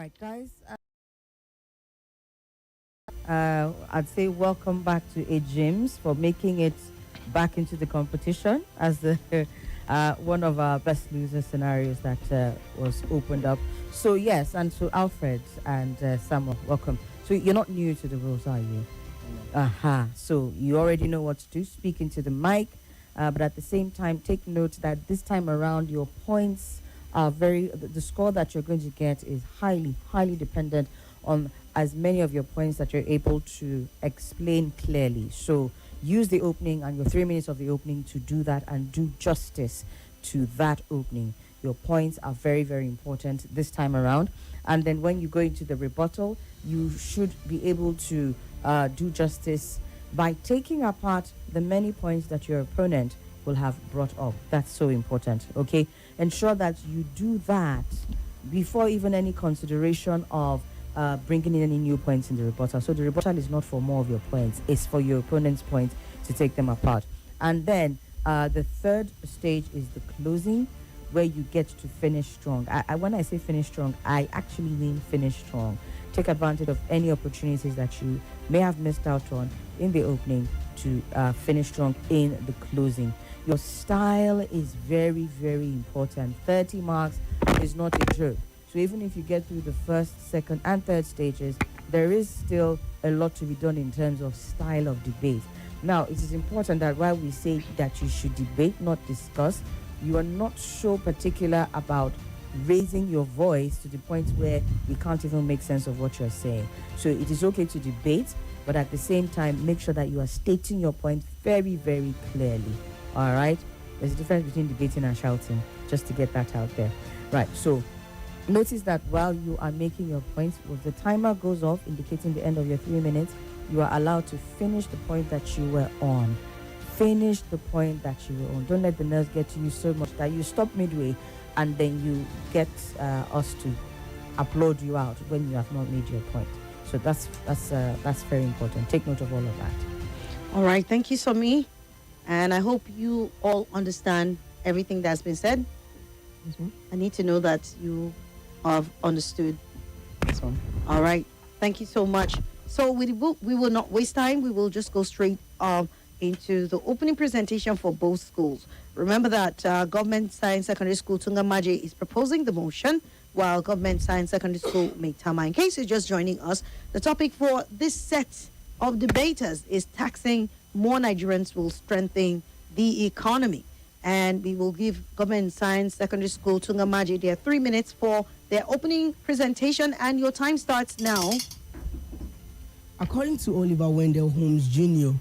right, guys. I'd say welcome back to A Gyms for making it back into the competition as the one of our best loser scenarios that was opened up. So yes, and so Alfred and Samuel, welcome. So you're not new to the rules, are you? Aha. So you already know what to do. Speak into the mic, but at the same time, take note that this time around your points are the score that you're going to get is highly dependent on as many of your points that you're able to explain clearly. So use the opening and your 3 minutes of the opening to do that and do justice to that opening. Your points are very important this time around. And then when you go into the rebuttal, you should be able to do justice by taking apart the many points that your opponent will have brought up. That's so important, okay? Ensure that you do that before even any consideration of bringing in any new points in the rebuttal. So the rebuttal is not for more of your points, it's for your opponent's points to take them apart. And then the third stage is the closing, where you get to finish strong. When I say finish strong, I actually mean finish strong. Take advantage of any opportunities that you may have missed out on in the opening to finish strong in the closing. Your style is very important. 30 marks is not a joke. So even if you get through the first, second, and third stages, there is still a lot to be done in terms of style of debate. Now, it is important that while we say that you should debate, not discuss, you are not so particular about raising your voice to the point where you can't even make sense of what you're saying. So it is okay to debate, but at the same time, make sure that you are stating your point very clearly. All right? There's a difference between debating and shouting, just to get that out there. Right, so notice that while you are making your points, if the timer goes off, indicating the end of your 3 minutes, you are allowed to finish the point that you were on. Finish the point that you were on. Don't let the nerves get to you so much that you stop midway and then you get us to applaud you out when you have not made your point. So that's very important. Take note of all of that. All right, thank you, Somi. And I hope you all understand everything that's been said. Mm-hmm. I need to know that you have understood. All right, thank you so much. So we will not waste time. We will just go straight into the opening presentation for both schools. Remember that Government Science Secondary School Tunga Maje is proposing the motion, while Government Science Secondary School Maitama. In case you're just joining us, the topic for this set of debaters is taxing more Nigerians will strengthen the economy. And we will give Government Science Secondary School Tunga Maje their 3 minutes for their opening presentation, and your time starts now. According to Oliver Wendell Holmes Jr.,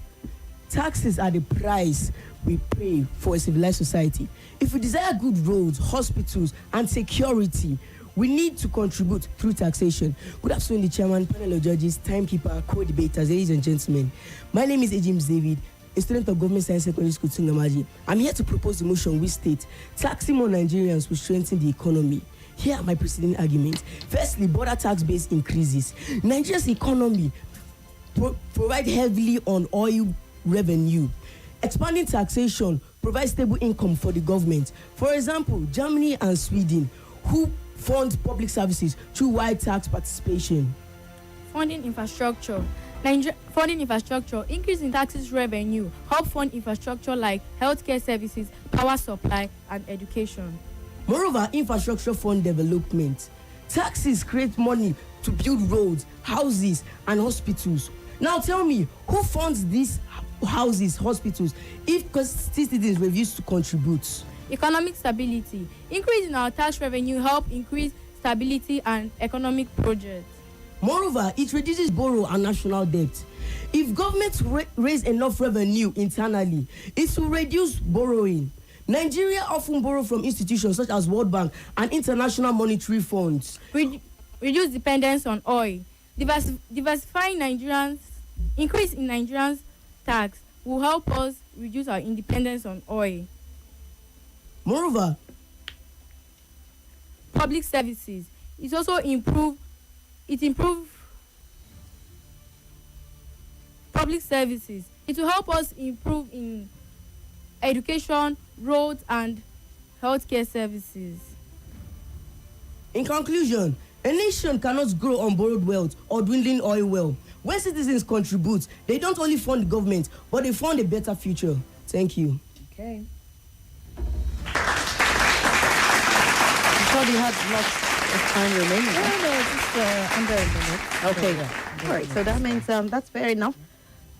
taxes are the price we pay for a civilized society. If we desire good roads, hospitals, and security, we need to contribute through taxation. Good afternoon, the chairman, panel of judges, timekeeper, co-debaters, ladies and gentlemen. My name is James David, a student of Government Science Secondary School Tunga Maje. I'm here to propose the motion which states taxing more Nigerians will strengthen the economy. Here are my preceding arguments. Firstly, border tax base increases. Nigeria's economy provide heavily on oil revenue. Expanding taxation provides stable income for the government. For example, Germany and Sweden, who fund public services through wide tax participation. Funding infrastructure. Funding infrastructure, increase in taxes revenue, help fund infrastructure like healthcare services, power supply, and education. Moreover, infrastructure fund development. Taxes create money to build roads, houses, and hospitals. Now tell me, who funds these houses, hospitals, if citizens refuse to contribute? Economic stability. Increase in our tax revenue help increase stability and economic projects. Moreover, it reduces borrow and national debt. If governments raise enough revenue internally, it will reduce borrowing. Nigeria often borrow from institutions such as World Bank and International Monetary Funds. Reduce dependence on oil. Diversifying Nigerians, increase in Nigerians' tax will help us reduce our dependence on oil. Moreover, public services. It also improve public services. It will help us improve in education, roads, and healthcare services. In conclusion, A nation cannot grow on borrowed wealth or dwindling oil well. When citizens contribute, they don't only fund the government, but they fund a better future. Thank you. Okay. I thought you had lots of time remaining. No, just under a minute. Okay. Yeah, All right. So that means that's fair enough.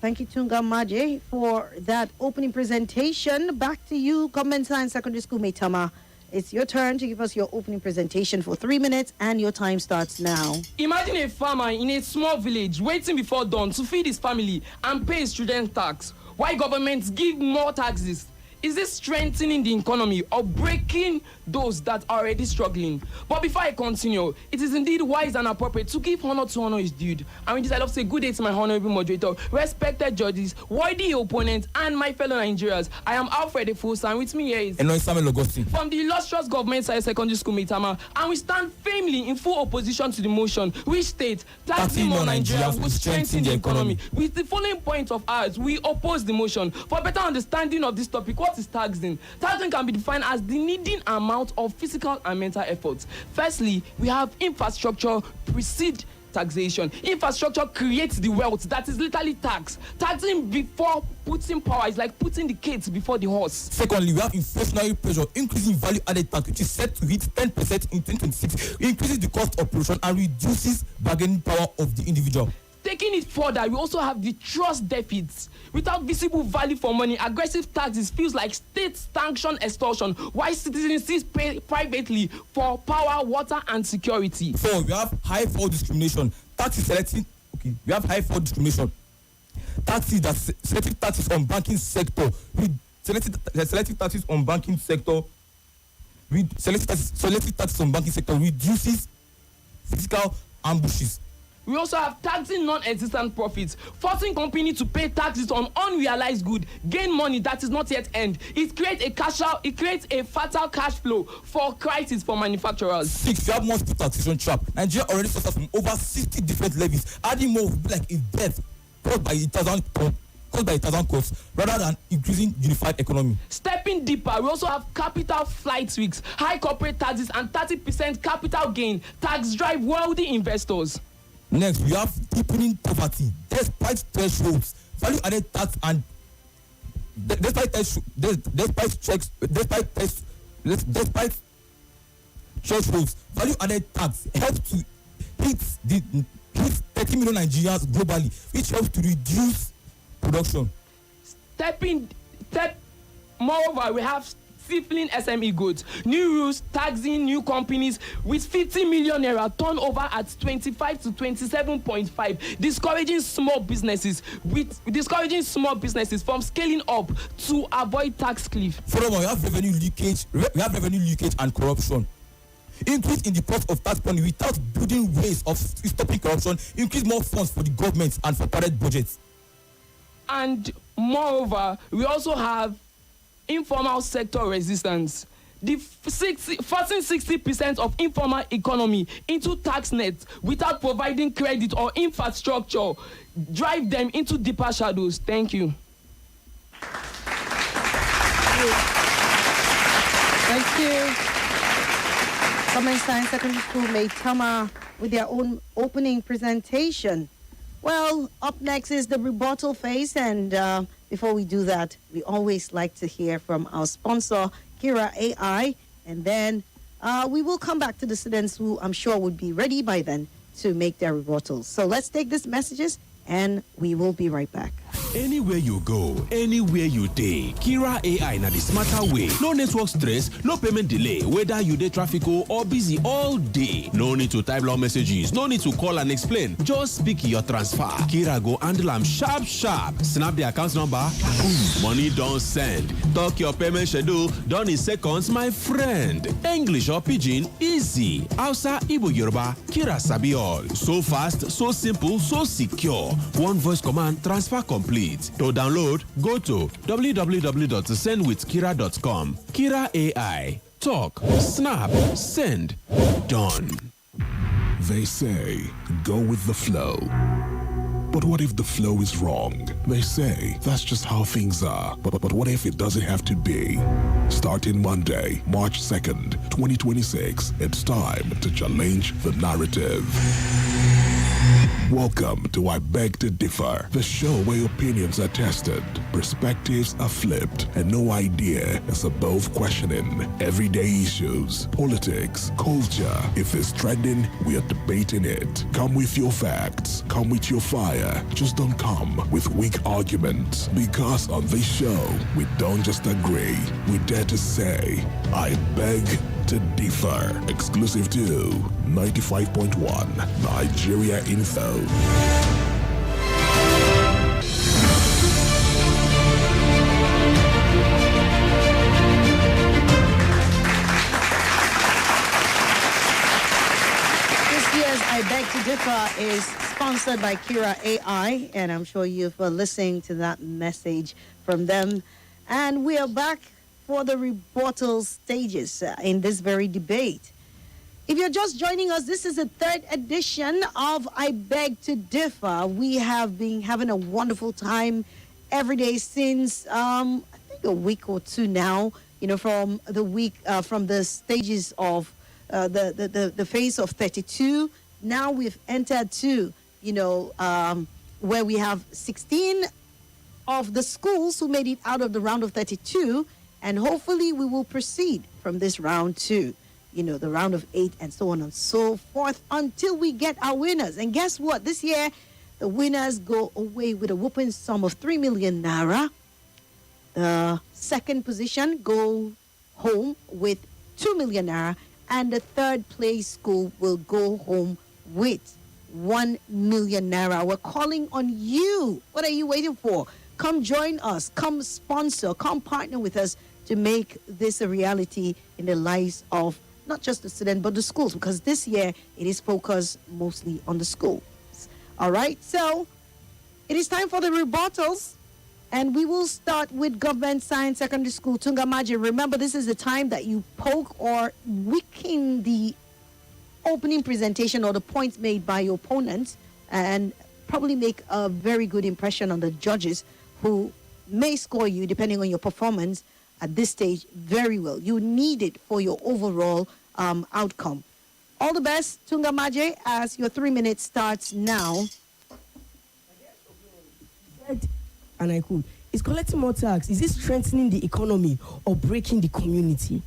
Thank you, Tunga Maje, for that opening presentation. Back to you, Government Science Secondary School, Maitama. It's your turn to give us your opening presentation for 3 minutes, and your time starts now. Imagine a farmer in a small village waiting before dawn to feed his family and pay his student tax. Why governments give more taxes? Is this strengthening the economy or breaking those that are already struggling? But before I continue, it is indeed wise and appropriate to give honor to honor is due. And with this, I love to say good day to my honorable moderator, respected judges, worthy opponents, and my fellow Nigerians. I am Alfred Efosa, and with me here is from the illustrious Government Science Secondary School, Maitama, and we stand firmly in full opposition to the motion, which states taxing more Nigerians will strengthen the economy. With the following point of ours, we oppose the motion. For better understanding of this topic, what is taxing? Taxing can be defined as the needing amount of physical and mental efforts. Firstly, we have infrastructure precede taxation. Infrastructure creates the wealth that is literally taxed. Taxing before putting power is like putting the kids before the horse. Secondly, we have inflationary pressure, increasing value added tax, which is set to hit 10% in 2026, increases the cost of production and reduces bargaining power of the individual. Taking it further, we also have the trust deficits. Without visible value for money, aggressive taxes feels like state-sanctioned extortion, while citizens pay privately for power, water, and security. Four, we have high fraud discrimination. Taxes selecting. Okay, we have high fraud discrimination. Taxes that selective taxes on banking sector. With selective taxes on banking sector. With selective taxes on banking sector reduces physical ambushes. We also have taxing non-existent profits, forcing companies to pay taxes on unrealized good, gain money that is not yet earned. It creates a fatal cash flow for crisis for manufacturers. 6, we have multiple taxation trap. Nigeria already suffers from over 60 different levies. Adding more would be like a death caused by 1,000 costs rather than increasing unified economy. Stepping deeper, we also have capital flight risks, high corporate taxes, and 30% capital gain. Tax drive wealthy investors. Next, we have deepening poverty despite thresholds, value added tax, and despite thresholds, value added tax helps to hit 30 million Nigerians globally, which helps to reduce production. Moreover, we have stifling SME goods, new rules taxing new companies with 50 million naira turnover at 25 to 27.5, discouraging small businesses from scaling up to avoid tax cliff. Furthermore, we have revenue leakage and corruption. Increase in the cost of tax money without building ways of stopping corruption, increase more funds for the government and for private budgets. And moreover, we also have informal sector resistance. The 60% of informal economy into tax nets without providing credit or infrastructure drive them into deeper shadows. Thank you. Thank you. Government Science Secondary School, Maitama, with their own opening presentation. Well, up next is the rebuttal phase, and before we do that, we always like to hear from our sponsor, Kira AI, and then we will come back to the students who I'm sure would be ready by then to make their rebuttals. So let's take these messages, and we will be right back. Anywhere you go, anywhere you dey, Kira AI na the smarter way. No network stress, no payment delay, whether you dey traffic or busy all day. No need to type long messages, no need to call and explain. Just speak your transfer. Kira go handle am sharp. Snap the account number, boom, money don send. Talk your payment schedule, done in seconds, my friend. English or Pidgin, easy. Hausa, Igbo, Yoruba, Kira sabi all. So fast, so simple, so secure. One voice command, transfer complete. To download, go to www.sendwithkira.com. Kira AI. Talk, snap, send, done. They say, go with the flow. But what if the flow is wrong? They say that's just how things are. But what if it doesn't have to be? Starting Monday, March 2nd, 2026, it's time to challenge the narrative. Welcome to I Beg to Differ, the show where opinions are tested, perspectives are flipped, and no idea is above questioning. Everyday issues, politics, culture. If it's trending, we are debating it. Come with your facts, come with your fire. Just don't come with weak arguments. Because on this show, we don't just agree, we dare to say, I beg to differ. Exclusive to 95.1 Nigeria Info. This year's I Beg to Differ is sponsored by Kira AI, and I'm sure you've been listening to that message from them. And we are back for the rebuttal stages in this very debate. If you're just joining us, this is the third edition of I Beg to Differ. We have been having a wonderful time every day since, I think a week or two now, from the stages of the phase of 32. Now we've entered to, where we have 16 of the schools who made it out of the round of 32, and hopefully we will proceed from this round to, the round of 8 and so on and so forth until we get our winners. And guess what? This year, the winners go away with a whooping sum of 3 million naira. The second position go home with 2 million naira, and the third place school will go home with 1 million naira. We're calling on you. What are you waiting for? Come join us. Come sponsor. Come partner with us to make this a reality in the lives of not just the students, but the schools, because this year it is focused mostly on the schools. All right, so it is time for the rebuttals, and we will start with Government Science Secondary School, Tunga Maje. Remember, this is the time that you poke or weaken the opening presentation or the points made by your opponent, and probably make a very good impression on the judges, who may score you, depending on your performance at this stage, very well. You need it for your overall outcome. All the best, Tunga Maje, as your 3 minutes starts now. And I quote, is collecting more tax, is it strengthening the economy or breaking the community?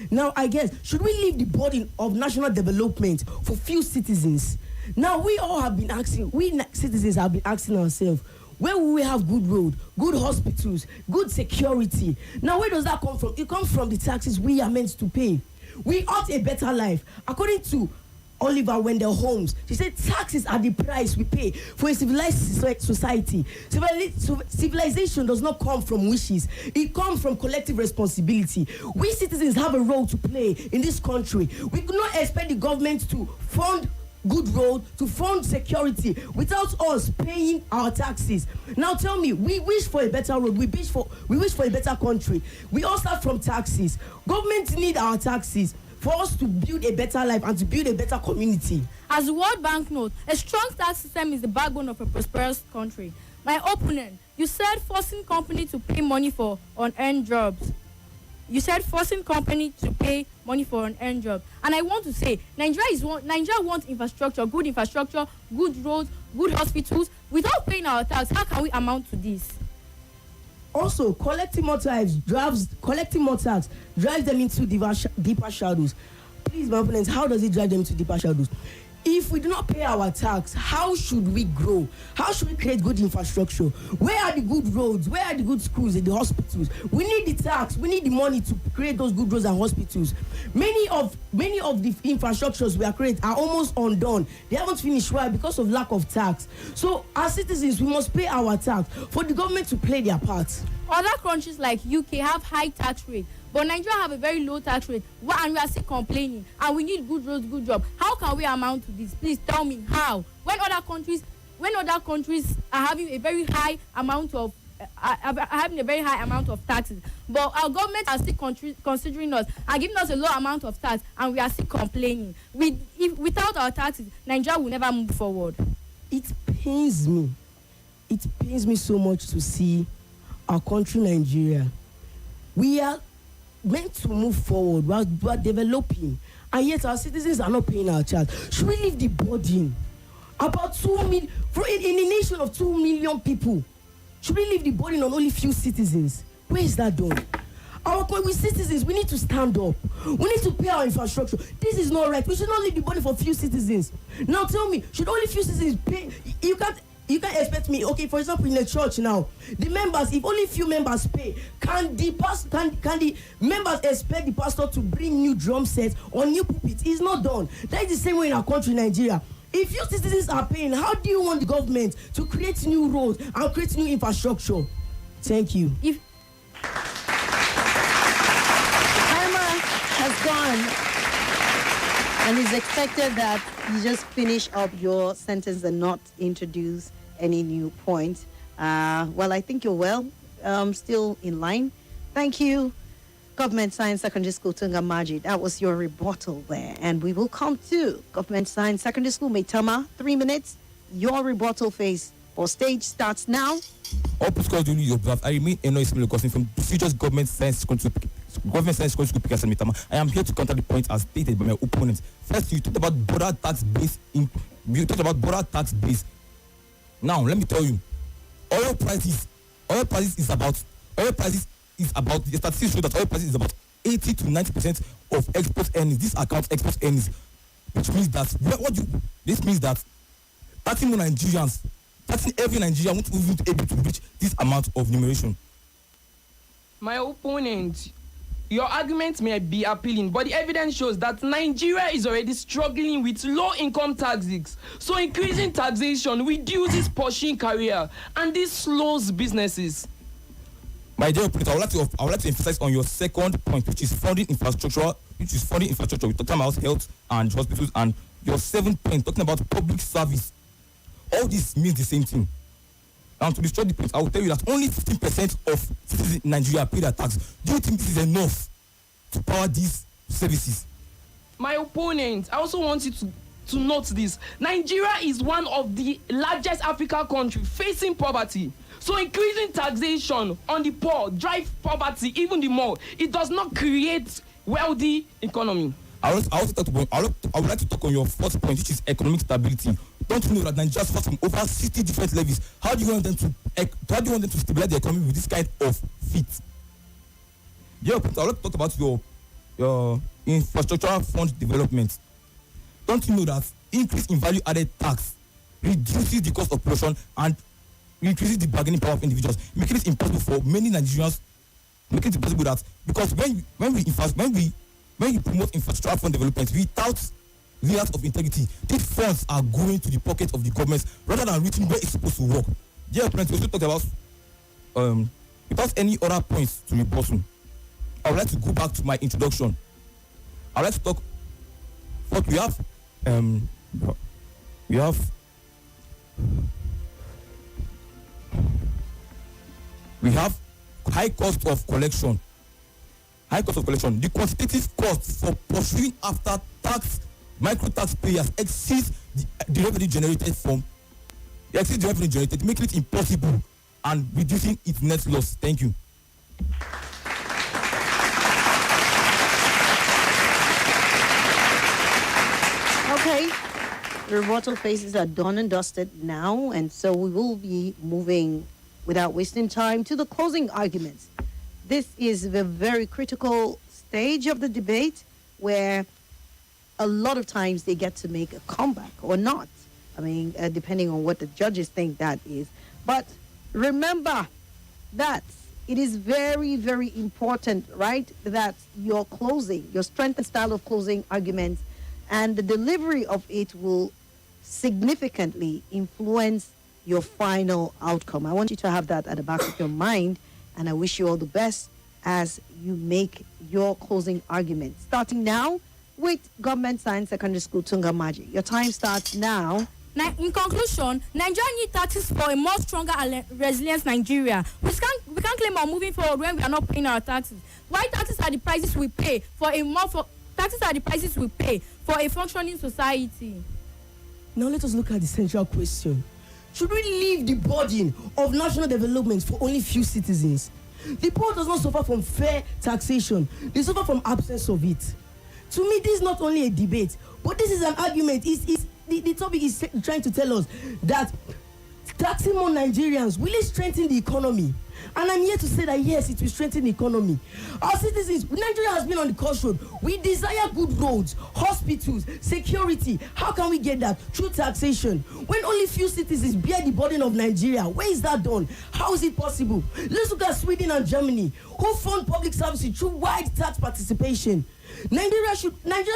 Now, I guess, should we leave the burden of national development for few citizens? Now, we citizens have been asking ourselves, where will we have good road, good hospitals, good security? Now, where does that come from? It comes from the taxes we are meant to pay. We ought a better life. According to Oliver Wendell Holmes, she said taxes are the price we pay for a civilized society. Civilization does not come from wishes. It comes from collective responsibility. We citizens have a role to play in this country. We could not expect the government to fund good road, to fund security without us paying our taxes. Now tell me, we wish for a better road, we wish for a better country. We all start from taxes. Governments need our taxes for us to build a better life and to build a better community. As the World Bank notes, a strong tax system is the backbone of a prosperous country. My opponent, you said forcing companies to pay money for unearned jobs. You said forcing company to pay money for an earned job. And I want to say, Nigeria wants infrastructure, good roads, good hospitals. Without paying our tax, how can we amount to this? Also, collecting more tax drives them into deeper shadows. Please, my opponents, how does it drive them into deeper shadows? If we do not pay our tax, how should we grow? How should we create good infrastructure? Where are the good roads? Where are the good schools and the hospitals? We need the tax. We need the money to create those good roads and hospitals. Many of the infrastructures we are creating are almost undone. They haven't finished. Why? Because of lack of tax. So as citizens, we must pay our tax for the government to play their part. Other countries like UK have high tax rates, but Nigeria have a very low tax rate, and we are still complaining, and we need good roads, good job. How can we amount to this? Please tell me how. When other countries are having a very high amount of taxes, but our government are still considering us and giving us a low amount of tax, and we are still complaining. Without our taxes, Nigeria will never move forward. It pains me it pains me so much to see our country, Nigeria. We are meant to move forward. We are developing, and yet our citizens are not paying our charge. Should we leave the burden? About 2 million, in a nation of 2 million people, should we leave the burden on only few citizens? Where is that done? We citizens, we need to stand up. We need to pay our infrastructure. This is not right. We should not leave the burden for few citizens. Now tell me, should only few citizens pay? You can't expect me. Okay, for example, in a church now, the members, if only few members pay, can the members expect the pastor to bring new drum sets or new pulpits? It's not done. That is the same way in our country, Nigeria. If your citizens are paying, how do you want the government to create new roads and create new infrastructure? Thank you. Timer has gone, and it's expected that you just finish up your sentence and not introduce any new points. Well, I think you're still in line. Thank you, Government Science Secondary School, Tunga Maje. That was your rebuttal there. And we will come to Government Science Secondary School, Maitama. 3 minutes. Your rebuttal phase or stage starts now. All protocols duly observed. I remain Enoy Simulcosting from prestigious Government Science Secondary School, Pikas and Maitama. I am here to counter the points as stated by my opponents. First, you talked about border tax base. Now, let me tell you, oil prices is about the statistics show that oil prices is about 80 to 90% of export earnings. This accounts export earnings, which means that this means that 30 every Nigerian won't even be able to reach this amount of numeration. My opponent, your argument may be appealing, but the evidence shows that Nigeria is already struggling with low income taxes. So increasing taxation reduces pursuing career, and this slows businesses. My dear opponent, I would like to emphasize on your second point, which is funding infrastructure. We're talking about health and hospitals, and your 7th point, talking about public service. All this means the same thing. And to destroy the point, I will tell you that only 15% of citizens in Nigeria pay their tax. Do you think this is enough to power these services? My opponent, I also want you to note this. Nigeria is one of the largest African countries facing poverty. So increasing taxation on the poor drive poverty even the more. It does not create wealthy economy. I would like to talk on your 4th point, which is economic stability. Don't you know that Nigeria suffers from over 60 different levies? How do you want them to stabilize the economy with this kind of feat? Yeah, I would like to talk about your infrastructure fund development. Don't you know that increase in value added tax reduces the cost of production and increases the bargaining power of individuals, making it impossible for many Nigerians, making it impossible that because when you promote infrastructure fund development without layers of integrity, these funds are going to the pocket of the government rather than reaching where it's supposed to work. Yeah, we also talked about without any other points to rebuttal. I would like to go back to my introduction. I would like to talk what we have. We have high cost of collection. The quantitative cost for pursuing after micro tax payers exceeds the revenue generated, making it impossible and reducing its net loss. Thank you. Okay, the rebuttal phases are done and dusted now, and so we will be moving without wasting time to the closing arguments. This is the very critical stage of the debate where a lot of times they get to make a comeback or not. I mean, depending on what the judges think that is. But remember that it is very, very important, right, that your closing, your strength and style of closing arguments and the delivery of it will significantly influence your final outcome. I want you to have that at the back of your mind, and I wish you all the best as you make your closing argument. Starting now with Government Science Secondary School, Tunga Maje. Your time starts now. In conclusion, Nigeria needs taxes for a more stronger and resilient Nigeria. We can't claim on moving forward when we are not paying our taxes. Why taxes are the prices we pay for a functioning society? Now let us look at the central question. Should we leave the burden of national development for only few citizens? The poor does not suffer from fair taxation. They suffer from absence of it. To me, this is not only a debate, but this is an argument. The topic is trying to tell us that taxing more Nigerians will it strengthen the economy? And I'm here to say that yes, it will strengthen the economy. Our citizens, Nigeria has been on the crossroad. We desire good roads, hospitals, security. How can we get that? Through taxation. When only few citizens bear the burden of Nigeria, where is that done? How is it possible? Let's look at Sweden and Germany, who fund public services through wide tax participation. Nigeria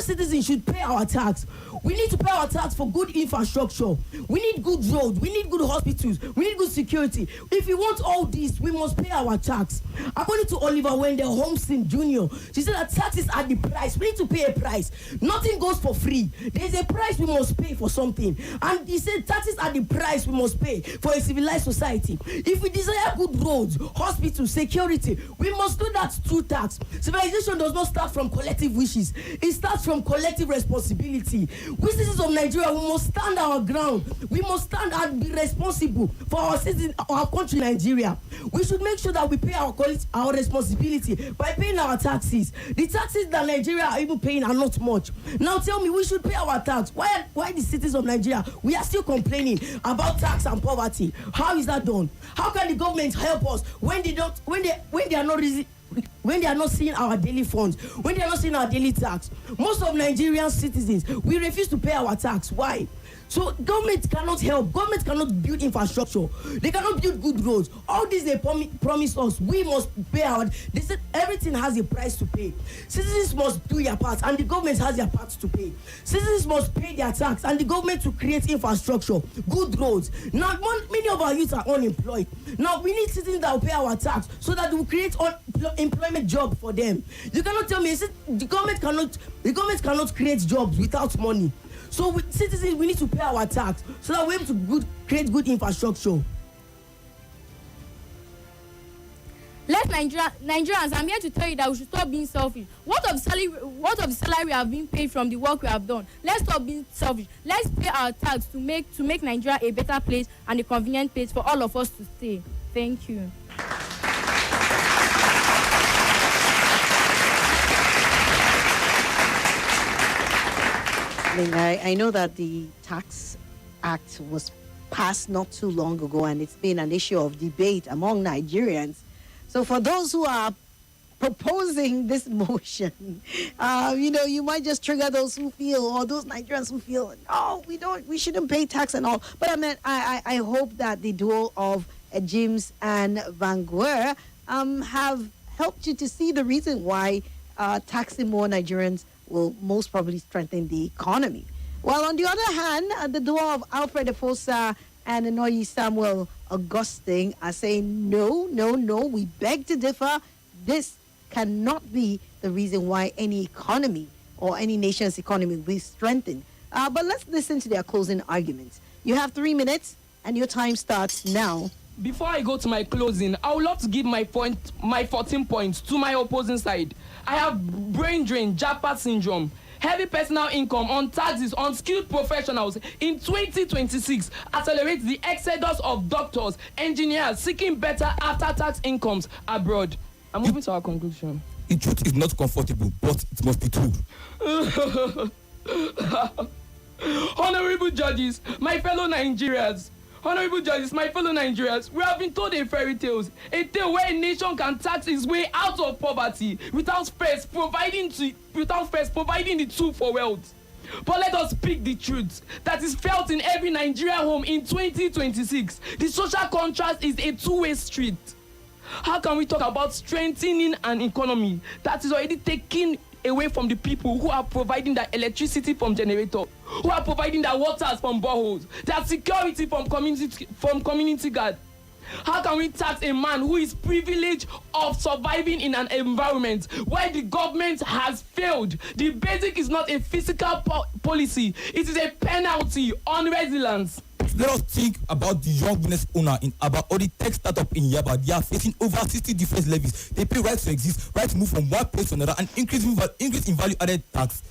citizens should pay our tax. We need to pay our tax for good infrastructure. We need good roads. We need good hospitals. We need good security. If we want all this, we must pay our tax. According to Oliver Wendell Holmeston Jr., she said that taxes are the price. We need to pay a price. Nothing goes for free. There's a price we must pay for something. And he said taxes are the price we must pay for a civilized society. If we desire good roads, hospitals, security, we must do that through tax. Civilization does not start from collective wishes. It starts from collective responsibility. We citizens of Nigeria, we must stand our ground. We must stand and be responsible for our citizens, our country, Nigeria. We should make sure that we pay our responsibility by paying our taxes. The taxes that Nigeria are even paying are not much. Now tell me, we should pay our tax. Why the citizens of Nigeria, we are still complaining about tax and poverty? How is that done? How can the government help us when they are not seeing our daily funds, when they are not seeing our daily tax? Most of Nigerian citizens, we refuse to pay our tax. Why? So government cannot help. Government cannot build infrastructure. They cannot build good roads. All this they promise us. We must pay our. They said everything has a price to pay. Citizens must do their part, and the government has their part to pay. Citizens must pay their tax, and the government to create infrastructure, good roads. Now, many of our youth are unemployed. Now we need citizens that will pay our tax so that we will create employment job for them. You cannot tell me the government cannot create jobs without money. So citizens, we need to pay our tax so that we're able to create good infrastructure. Let Nigerians, I'm here to tell you that we should stop being selfish. What of the salary we have been paid from the work we have done? Let's stop being selfish. Let's pay our tax to make Nigeria a better place and a convenient place for all of us to stay. Thank you. I know that the Tax Act was passed not too long ago, and it's been an issue of debate among Nigerians. So for those who are proposing this motion, you might just trigger those who feel, or those Nigerians who feel, no, we shouldn't pay tax and all. But I hope that the duo of James and Vanguer have helped you to see the reason why taxing more Nigerians will most probably strengthen the economy. Well, on the other hand, the duo of Alfred Efosa and Anoyi Samuel Augustine are saying, no, we beg to differ. This cannot be the reason why any economy or any nation's economy will be strengthened. But let's listen to their closing arguments. You have 3 minutes, and your time starts now. Before I go to my closing, I would love to give my 14 points to my opposing side. I have brain drain, Japa syndrome, heavy personal income on taxes on skilled professionals in 2026 accelerates the exodus of doctors, engineers seeking better after-tax incomes abroad. I'm moving to our conclusion. The truth is not comfortable, but it must be true. Honorable judges, my fellow Nigerians, we have been told a fairy tale where a nation can tax its way out of poverty without first providing the tool for wealth. But let us speak the truth that is felt in every Nigerian home in 2026. The social contrast is a two-way street. How can we talk about strengthening an economy that is already taking away from the people who are providing their electricity from generator, who are providing their waters from boreholes, their security from community guard? How can we tax a man who is privileged of surviving in an environment where the government has failed? The basic is not a fiscal policy, it is a penalty on resilience. Let us think about the young business owner in Aba or the tech startup in Yaba. They are facing over 60 different levies. They pay right to exist, right to move from one place to another, and increase in value-added tax.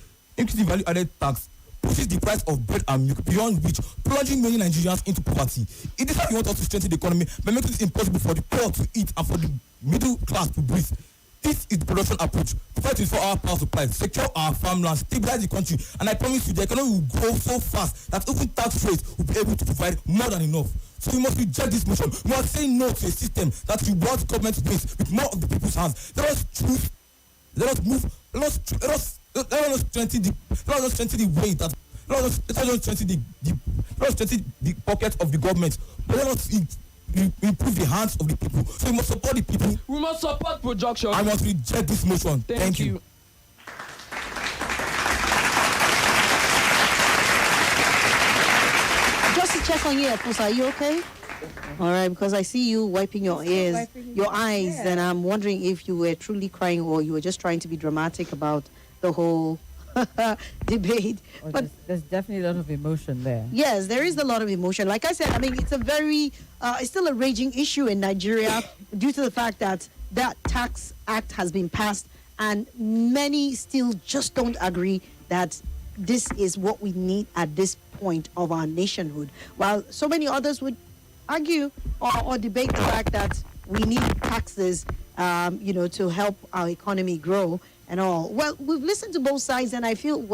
Push pushes the price of bread and milk beyond which, plunging many Nigerians into poverty. It is how you want us to strengthen the economy by making it impossible for the poor to eat and for the middle class to breathe. This is the production approach. Provide 24-hour power supply, secure our farmland, stabilize the country, and I promise you the economy will grow so fast that even tax rates will be able to provide more than enough. So we must reject this motion. We must say no to a system that rewards government waste with more of the people's hands. Let us choose. Let us move. Let us strengthen the way that. Let us strengthen the pockets of the government. But let us improve the hands of the people. So we must support the people. We must support production. I must reject this motion. Thank you. Just to check on you, Epus, are you okay? All right, because I see you wiping your ears, your eyes, and I'm wondering if you were truly crying or you were just trying to be dramatic about the whole debate. But there's definitely a lot of emotion there. Yes, there is a lot of emotion. Like I said, I mean, it's a very, it's still a raging issue in Nigeria due to the fact that that tax act has been passed and many still just don't agree that this is what we need at this point of our nationhood. While so many others would argue or debate the fact that we need taxes, to help our economy grow and all. Well, we've listened to both sides, and I feel,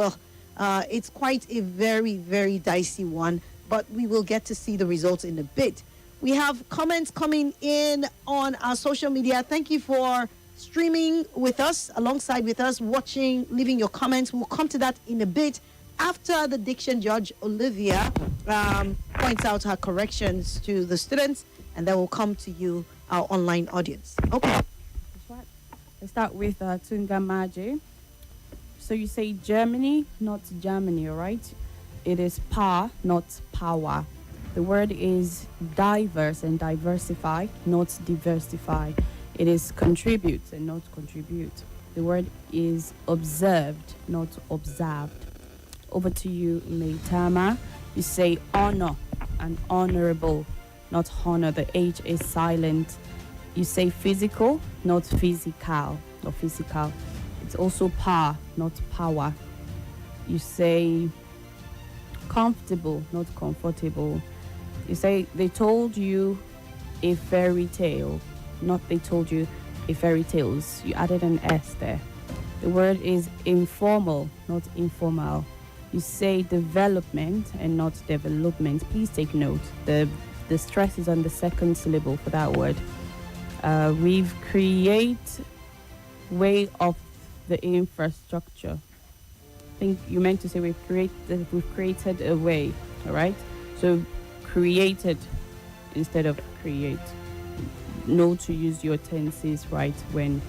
it's quite a very, very dicey one, but we will get to see the results in a bit. We have comments coming in on our social media. Thank you for streaming with us, alongside with us, watching, leaving your comments. We'll come to that in a bit after the diction judge, Olivia, points out her corrections to the students, and then we'll come to you, our online audience. Okay. Let's start with Tunga Maje. So you say Germany, not Germany, all right? It is power, not power. The word is diverse and diversify, not diversify. It is contribute and not contribute. The word is observed, not observed. Over to you, Maitama. You say honor and honorable, not honor. The H is silent. You say physical, not physical, or physical. It's also power, not power. You say comfortable, not comfortable. You say they told you a fairy tale, not they told you a fairy tales. You added an S there. The word is informal, not informal. You say development and not development. Please take note. The stress is on the second syllable for that word. We've created way of the infrastructure. I think you meant to say we've created a way, all right? So created instead of create. Know to use your tenses right when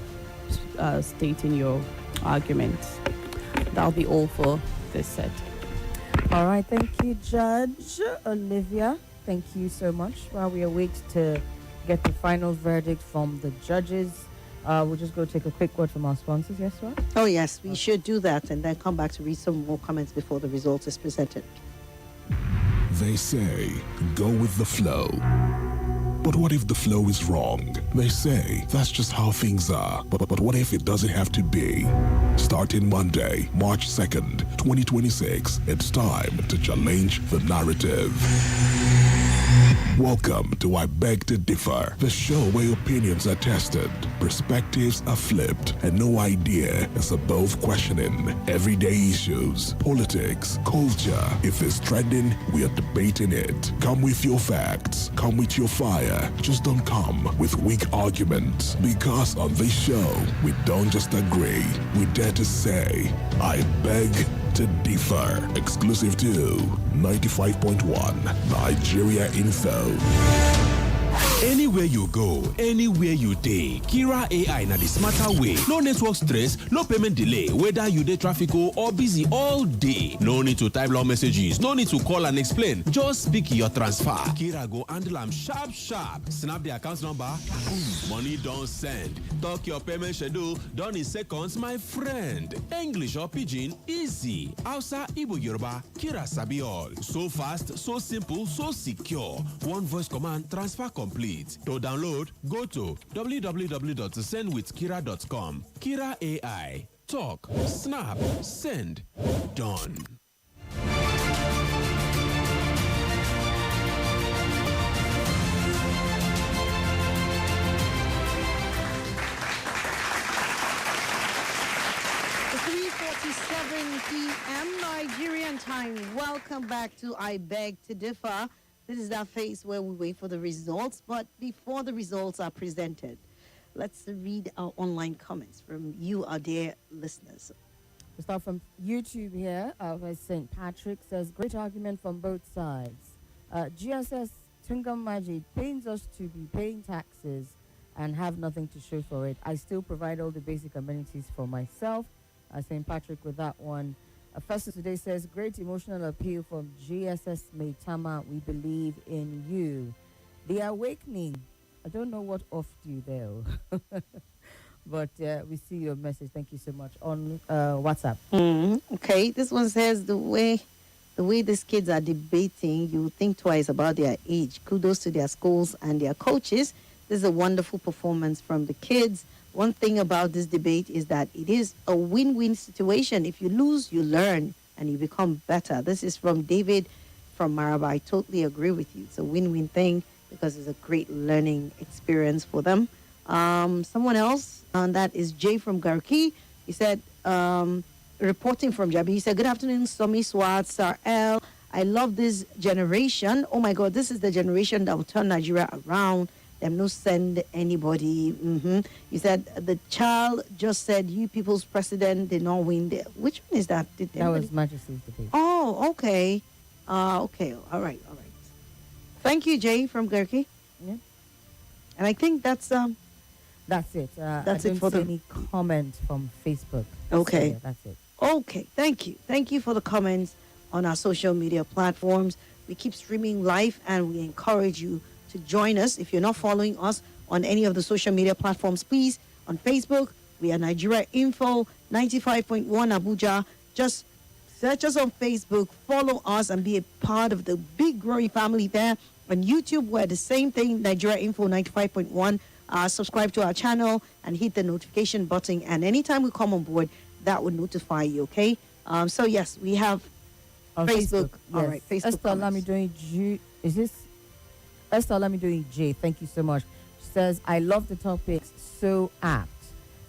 stating your arguments. That'll be all for this set. All right, thank you, Judge Olivia. Thank you so much. While we await to get the final verdict from the judges, we'll just go take a quick word from our sponsors. Yes, sir? Oh, yes, we should do that and then come back to read some more comments before the results is presented. They say, go with the flow. But what if the flow is wrong? They say that's just how things are. But what if it doesn't have to be? Starting Monday, March 2nd, 2026, it's time to challenge the narrative. Welcome to I Beg to Differ, the show where opinions are tested, perspectives are flipped, and no idea is above questioning. Everyday issues, politics, culture. If it's trending, we are debating it. Come with your facts, come with your fire. Just don't come with weak arguments. Because on this show, we don't just agree, we dare to say, I beg to differ. Exclusive to 95.1 Nigeria Info. Anywhere you go, anywhere you dey, Kira AI na the smarter way. No network stress, no payment delay, whether you dey traffic or busy all day. No need to type long messages, no need to call and explain. Just speak your transfer. Kira go handle am sharp sharp. Snap the account number, boom, money don send. Talk your payment schedule, done in seconds, my friend. English or Pidgin, easy. Hausa, Igbo, Yoruba, Kira sabi all. So fast, so simple, so secure. One voice command, transfer complete. To download, go to welcome back to I Beg to Differ. This is that phase where we wait for the results, but before the results are presented, let's read our online comments from you, our dear listeners. We start from YouTube here. St. Patrick says, great argument from both sides. GSS Tunga Maje pains us to be paying taxes and have nothing to show for it. I still provide all the basic amenities for myself. St. Patrick with that one. Festus today says, great emotional appeal from GSS Maitama. We believe in you. The awakening. I don't know what offed you there. But we see your message. Thank you so much on WhatsApp. Okay, this one says the way these kids are debating, you think twice about their age. Kudos to their schools and their coaches. This is a wonderful performance from the kids. One thing about this debate is that it is a win-win situation. If you lose, you learn and you become better. This is from David from Maraba. I totally agree with you. It's a win-win thing because it's a great learning experience for them. Someone else, and that is Jay from Garki. He said, reporting from Jabi, he said, good afternoon, Somi Swat, Sir L. I love this generation. Oh my God, this is the generation that will turn Nigeria around. Them no send anybody. You said the child just said, you people's president did not win. Which one is that? That was Majesty's debate. Oh, okay. Okay, all right. Thank you, Jay from Gerki. Yeah. And I think that's it. That's I it for don't see the any comment from Facebook. Okay. So, yeah, that's it. Okay, thank you. Thank you for the comments on our social media platforms. We keep streaming live and we encourage you to join us. If you're not following us on any of the social media platforms, please, on Facebook, we are Nigeria Info 95.1 Abuja. Just search us on Facebook, follow us, and be a part of the big growing family there. On YouTube, we're the same thing, Nigeria Info 95.1. Subscribe to our channel and hit the notification button. And anytime we come on board, that would notify you, okay? So, yes, we have On Facebook. All yes. right, Facebook Esther comments. Lamidoing is this Esther Lamidoing J? Thank you so much. She says, I love the topics, so apt.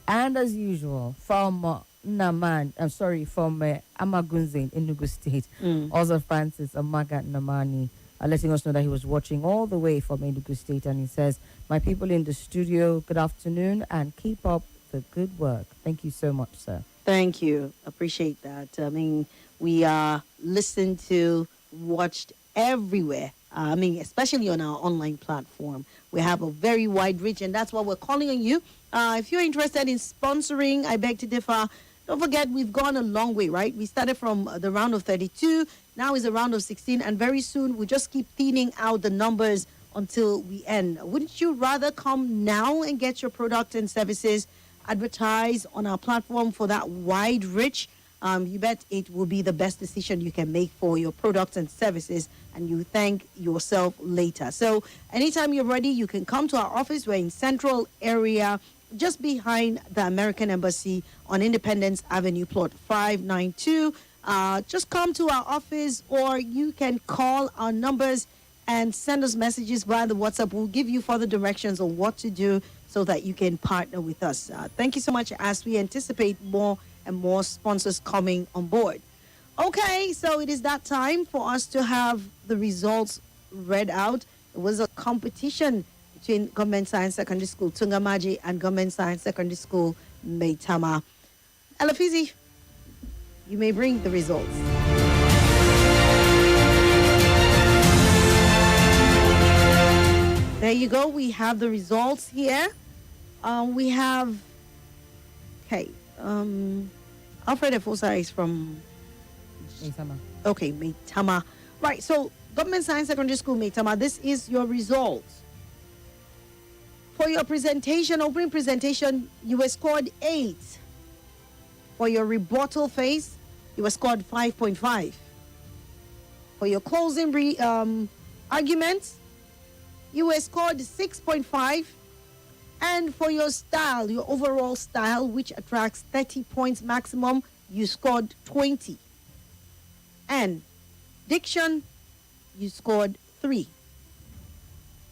And as usual, from from Amagunze in Enugu State, also Francis Amaga Namani, letting us know that he was watching all the way from Enugu State. And he says, my people in the studio, good afternoon and keep up the good work. Thank you so much, sir. Thank you. Appreciate that. I mean, we are listened to, watched everywhere. Especially on our online platform. We have a very wide reach, and that's why we're calling on you. If you're interested in sponsoring I Beg to Differ, don't forget we've gone a long way, right? We started from the round of 32, now is a round of 16, and very soon we just keep thinning out the numbers until we end. Wouldn't you rather come now and get your product and services advertised on our platform for that wide reach? You bet it will be the best decision you can make for your products and services, and you thank yourself later. So anytime you're ready, you can come to our office. We're in Central area, just behind the American Embassy on Independence Avenue, plot 592. Just come to our office, or you can call our numbers and send us messages via the WhatsApp. We'll give you further directions on what to do so that you can partner with us. Thank you so much as we anticipate more and more sponsors coming on board. Okay, so it is that time for us to have the results read out. It was a competition between Government Science Secondary School Tunga Maje and Government Science Secondary School Maitama. Elafizi, you may bring the results. There you go. We have the results here. We have, Alfred Efosa is from Maitama. Okay, Maitama. Right, so Government Science Secondary School Maitama, this is your results. For your presentation, opening presentation, you were scored 8. For your rebuttal phase, you were scored 5.5. For your closing arguments, you were scored 6.5. And for your style, your overall style, which attracts 30 points maximum, you scored 20. And diction, you scored 3,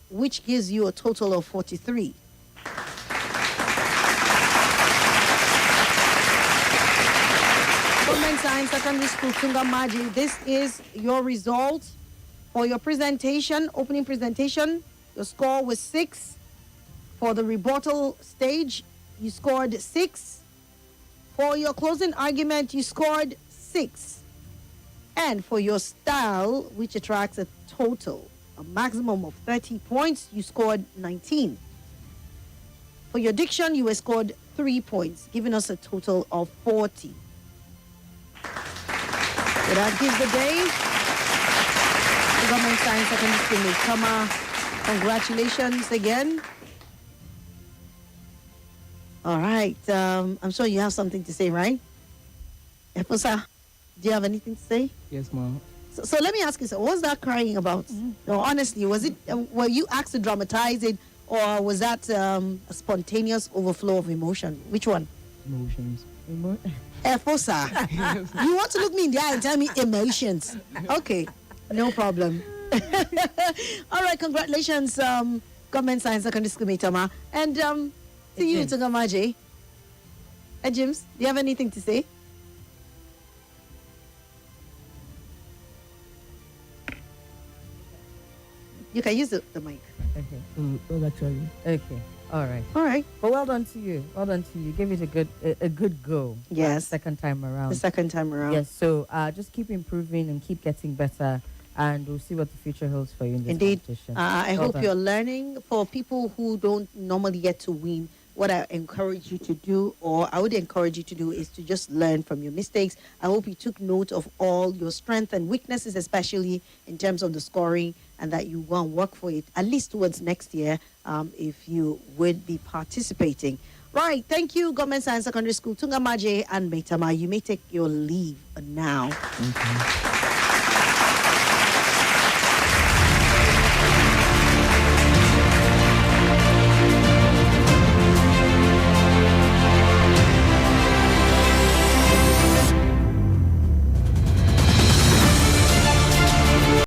which gives you a total of 43. Government Science Science Secondary School, Tunga Maje. This is your result for your presentation, opening presentation. Your score was 6. For the rebuttal stage, you scored 6. For your closing argument, you scored 6. And for your style, which attracts a maximum of 30 points, you scored 19. For your diction, you were scored 3 points, giving us a total of 40. So that gives the day to Government Science Secondary School, Maitama. Congratulations again. All right. I'm sure you have something to say, right? Eposa, do you have anything to say? Yes, ma'am. So let me ask you, what was that crying about? No, honestly, was it? Were you asked to dramatize it, or was that a spontaneous overflow of emotion? Which one? Emotions. Efosa, you want to look me in the eye and tell me emotions? Okay, no problem. All right, congratulations, Government Science Secondary School, Maitama, and to you, Tunga Maje. James, do you have anything to say? You can use the mic. Okay. Well, actually. Okay. All right. All right. But well done to you. Well done to you. Give it a good go. Yes. Second time around. The second time around. Yes. So just keep improving and keep getting better, and we'll see what the future holds for you in this Indeed. competition. I Well hope done. you're learning. For people who don't normally get to win, what I encourage you to do, or I would encourage you to do, is to just learn from your mistakes. I hope you took note of all your strengths and weaknesses, especially in terms of the scoring, and that you go and work for it, at least towards next year, if you would be participating. Right. Thank you, Government Science Secondary School, Tunga Maje and Maitama. You may take your leave now. Thank you.